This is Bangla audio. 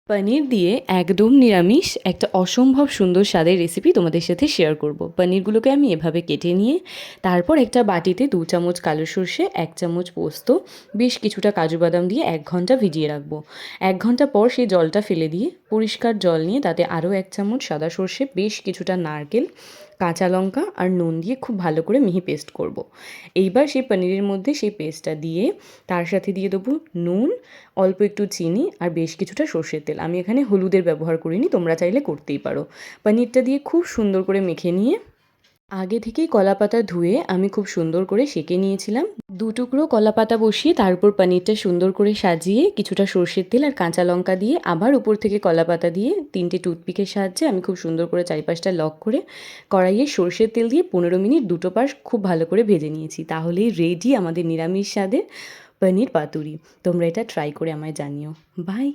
পনির দিয়ে একদম নিরামিষ একটা অসম্ভব সুন্দর স্বাদের রেসিপি তোমাদের সাথে শেয়ার করব। পনিরগুলোকে আমি এভাবে কেটে নিয়ে তারপর একটা বাটিতে 2 চামচ কালো সর্ষে, 1 চামচ পোস্ত, বেশ কিছুটা কাজু বাদাম দিয়ে 1 ঘন্টা ভিজিয়ে রাখবো। 1 ঘন্টা পর সেই জলটা ফেলে দিয়ে পরিষ্কার জল নিয়ে তাতে আরও 1 চামচ সাদা সর্ষে, বেশ কিছুটা নারকেল, কাঁচা লঙ্কা আর নুন দিয়ে খুব ভালো করে মিহি পেস্ট করব। এইবার সেই পনিরের মধ্যে সেই পেস্টটা দিয়ে তার সাথে দিয়ে দেবো নুন, অল্প একটু চিনি আর বেশ কিছুটা সর্ষের তেল। আমি এখানে হলুদের ব্যবহার করিনি, তোমরা চাইলে করতেই পারো। পনিরটা দিয়ে খুব সুন্দর করে মেখে নিয়ে আগে থেকেই কলাপাতা ধুয়ে আমি খুব সুন্দর করে সেঁকে নিয়েছিলাম। 2 টুকরো কলাপাতা বসিয়ে তার উপর পনিরটা সুন্দর করে সাজিয়ে কিছুটা সর্ষের তেল আর কাঁচা লঙ্কা দিয়ে আবার উপর থেকে কলাপাতা দিয়ে 3টে টুথপিকের সাহায্যে আমি খুব সুন্দর করে চারিপাশটা লক করে কড়াইয়ে সর্ষের তেল দিয়ে 15 মিনিট দুটো পাশ খুব ভালো করে ভেজে নিয়েছি। তাহলেই রেডি আমাদের নিরামিষ স্বাদের পনির পাতুরি। তোমরা এটা ট্রাই করে আমায় জানিও। বাই।